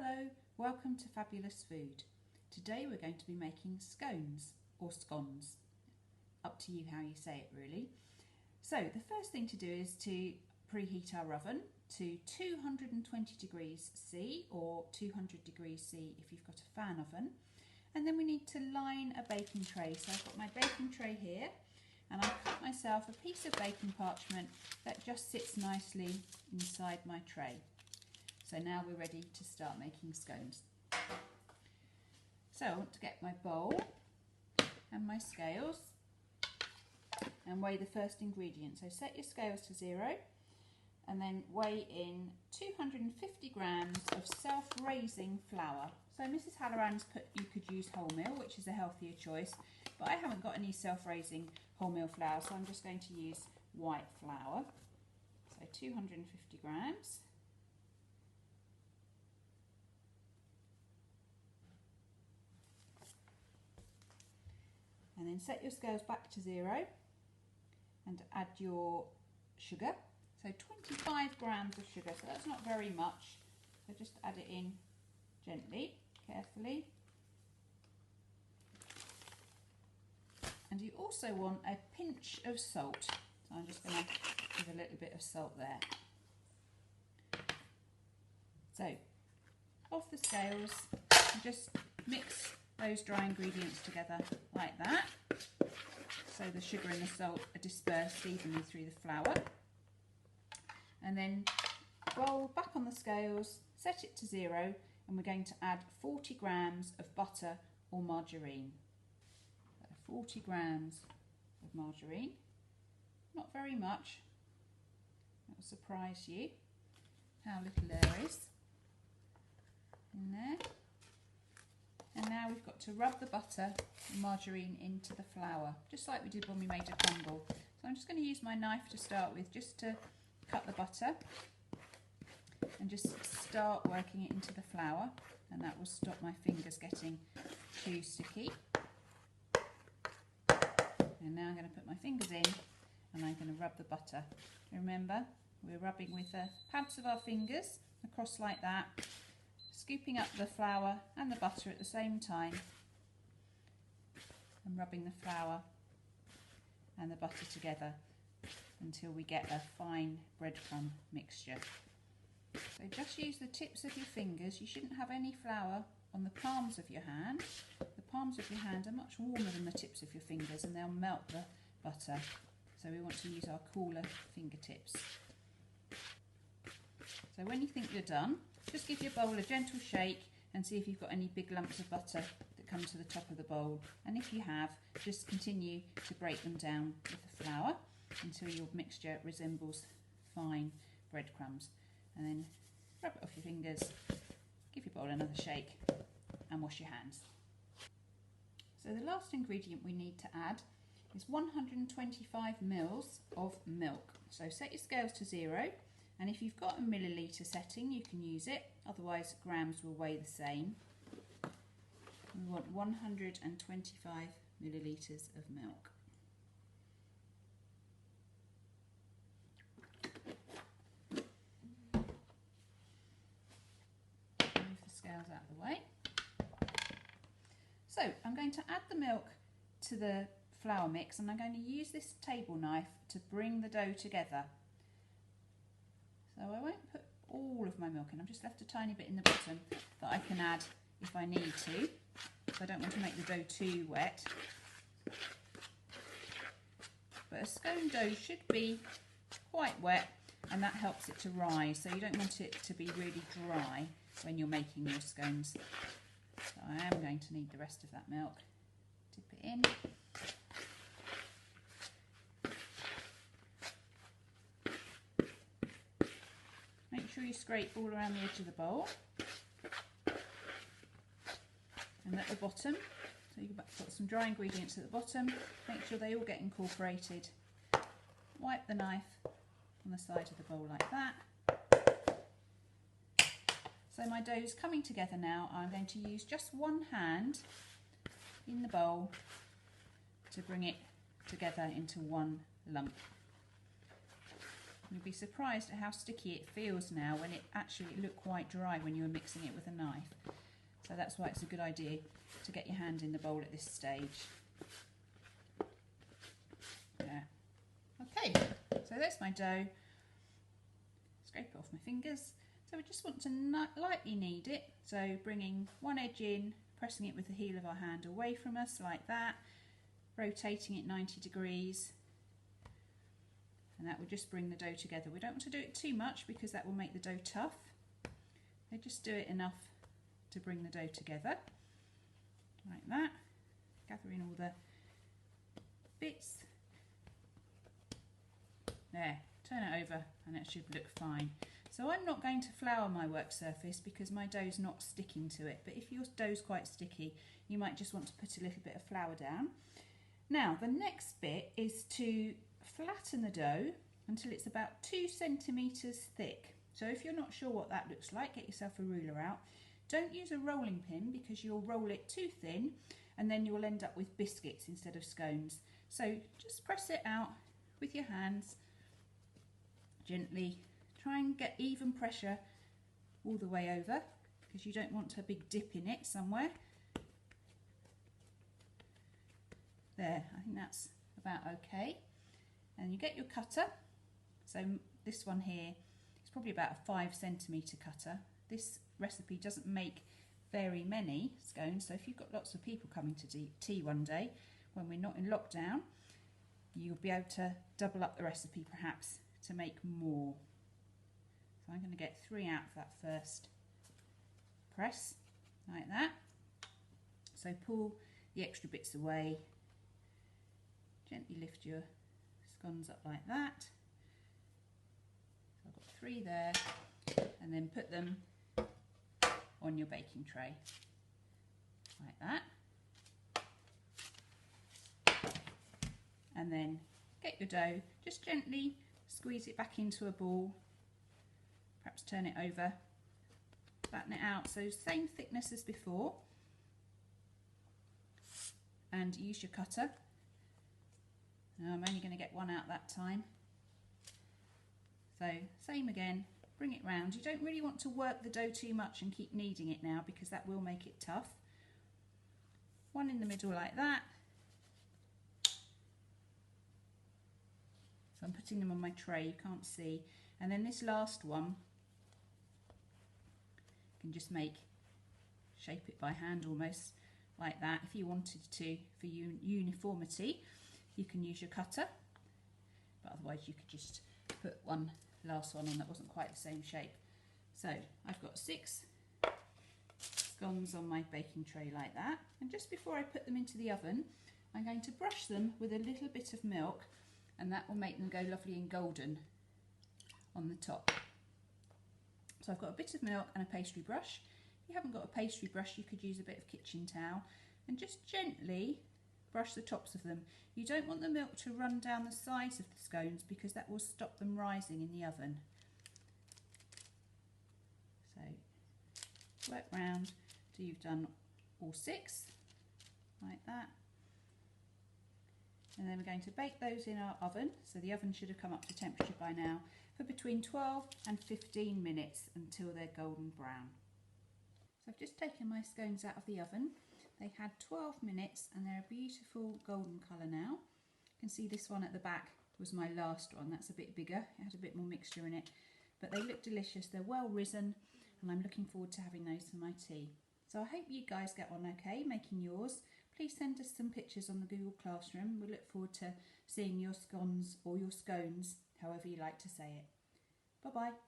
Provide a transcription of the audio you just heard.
Hello, welcome to Fabulous Food. Today we're going to be making scones or scones. Up to you how you say it really. So the first thing to do is to preheat our oven to 220 degrees C or 200 degrees C if you've got a fan oven. And then we need to line a baking tray. So I've got my baking tray here and I've cut myself a piece of baking parchment that just sits nicely inside my tray. So now we're ready to start making scones. So I want to get my bowl and my scales and weigh the first ingredient. So set your scales to 0 and then weigh in 250 grams of self-raising flour. So Mrs. Halloran's put you could use wholemeal, which is a healthier choice, but I haven't got any self-raising wholemeal flour, so I'm just going to use white flour. So 250 grams. And then set your scales back to 0 and add your sugar. So 25 grams of sugar, so that's not very much. So just add it in gently, carefully. And you also want a pinch of salt. So I'm just going to give a little bit of salt there. So off the scales, and just mix those dry ingredients together like that, so the sugar and the salt are dispersed evenly through the flour. And then roll back on the scales, set it to 0, and we're going to add 40 grams of butter or margarine. 40 grams of margarine, not very much, that will surprise you how little there is in there. And now we've got to rub the butter and margarine into the flour, just like we did when we made a crumble. So I'm just going to use my knife to start with, just to cut the butter and just start working it into the flour, and that will stop my fingers getting too sticky. And now I'm going to put my fingers in and I'm going to rub the butter. Remember, we're rubbing with the pads of our fingers across like that, scooping up the flour and the butter at the same time and rubbing the flour and the butter together until we get a fine breadcrumb mixture. So just use the tips of your fingers. You shouldn't have any flour on the palms of your hand. The palms of your hand are much warmer than the tips of your fingers and they'll melt the butter. So we want to use our cooler fingertips. So when you think you're done, just give your bowl a gentle shake and see if you've got any big lumps of butter that come to the top of the bowl. And if you have, just continue to break them down with the flour until your mixture resembles fine breadcrumbs. And then rub it off your fingers, give your bowl another shake and wash your hands. So the last ingredient we need to add is 125 mils of milk. So set your scales to 0. And if you've got a milliliter setting, you can use it, otherwise grams will weigh the same. We want 125 millilitres of milk. Move the scales out of the way. So I'm going to add the milk to the flour mix and I'm going to use this table knife to bring the dough together. So I won't put all of my milk in, I've just left a tiny bit in the bottom that I can add if I need to. So I don't want to make the dough too wet. But a scone dough should be quite wet and that helps it to rise. So you don't want it to be really dry when you're making your scones. So I am going to need the rest of that milk. Dip it in. Make sure you scrape all around the edge of the bowl and at the bottom, so you've got some dry ingredients at the bottom, make sure they all get incorporated. Wipe the knife on the side of the bowl like that. So my dough is coming together now. I'm going to use just one hand in the bowl to bring it together into one lump. You'll be surprised at how sticky it feels now when it actually looked quite dry when you were mixing it with a knife. So that's why it's a good idea to get your hand in the bowl at this stage. Yeah. Okay, so there's my dough. Scrape it off my fingers. So we just want to lightly knead it. So bringing one edge in, pressing it with the heel of our hand away from us like that, rotating it 90 degrees. And that will just bring the dough together. We don't want to do it too much because that will make the dough tough. So just do it enough to bring the dough together, like that. Gather in all the bits. There, turn it over and it should look fine. So I'm not going to flour my work surface because my dough's not sticking to it, but if your dough's quite sticky, you might just want to put a little bit of flour down. Now, the next bit is to flatten the dough until it's about 2 centimetres thick. So if you're not sure what that looks like, get yourself a ruler out. Don't use a rolling pin because you'll roll it too thin and then you'll end up with biscuits instead of scones. So just press it out with your hands gently. Try and get even pressure all the way over because you don't want a big dip in it somewhere. There, I think that's about okay. And you get your cutter. So this one here is probably about a 5 centimetre cutter. This recipe doesn't make very many scones, so if you've got lots of people coming to tea one day when we're not in lockdown, you'll be able to double up the recipe perhaps to make more. So I'm going to get 3 out of that first press, like that. So pull the extra bits away, gently lift your scones up like that. So I've got 3 there, and then put them on your baking tray, like that. And then get your dough, just gently squeeze it back into a ball, perhaps turn it over, flatten it out, so same thickness as before, and use your cutter. Now I'm only going to get 1 out that time. So same again, bring it round. You don't really want to work the dough too much and keep kneading it now because that will make it tough. 1 in the middle like that. So I'm putting them on my tray, you can't see. And then this last one, you can just shape it by hand almost like that. If you wanted to, for uniformity, you can use your cutter, but otherwise you could just put last one on that wasn't quite the same shape. So I've got 6 scones on my baking tray like that, and just before I put them into the oven, I'm going to brush them with a little bit of milk, and that will make them go lovely and golden on the top. So I've got a bit of milk and a pastry brush. If you haven't got a pastry brush, you could use a bit of kitchen towel and just gently brush the tops of them. You don't want the milk to run down the sides of the scones because that will stop them rising in the oven. So work round till you've done all 6, like that. And then we're going to bake those in our oven, so the oven should have come up to temperature by now, for between 12 and 15 minutes until they're golden brown. So I've just taken my scones out of the oven. They had 12 minutes and they're a beautiful golden colour now. You can see this one at the back was my last one. That's a bit bigger, it had a bit more mixture in it, but they look delicious. They're well risen and I'm looking forward to having those for my tea. So I hope you guys get on okay making yours. Please send us some pictures on the Google Classroom. We look forward to seeing your scones or your scones, however you like to say it. Bye bye.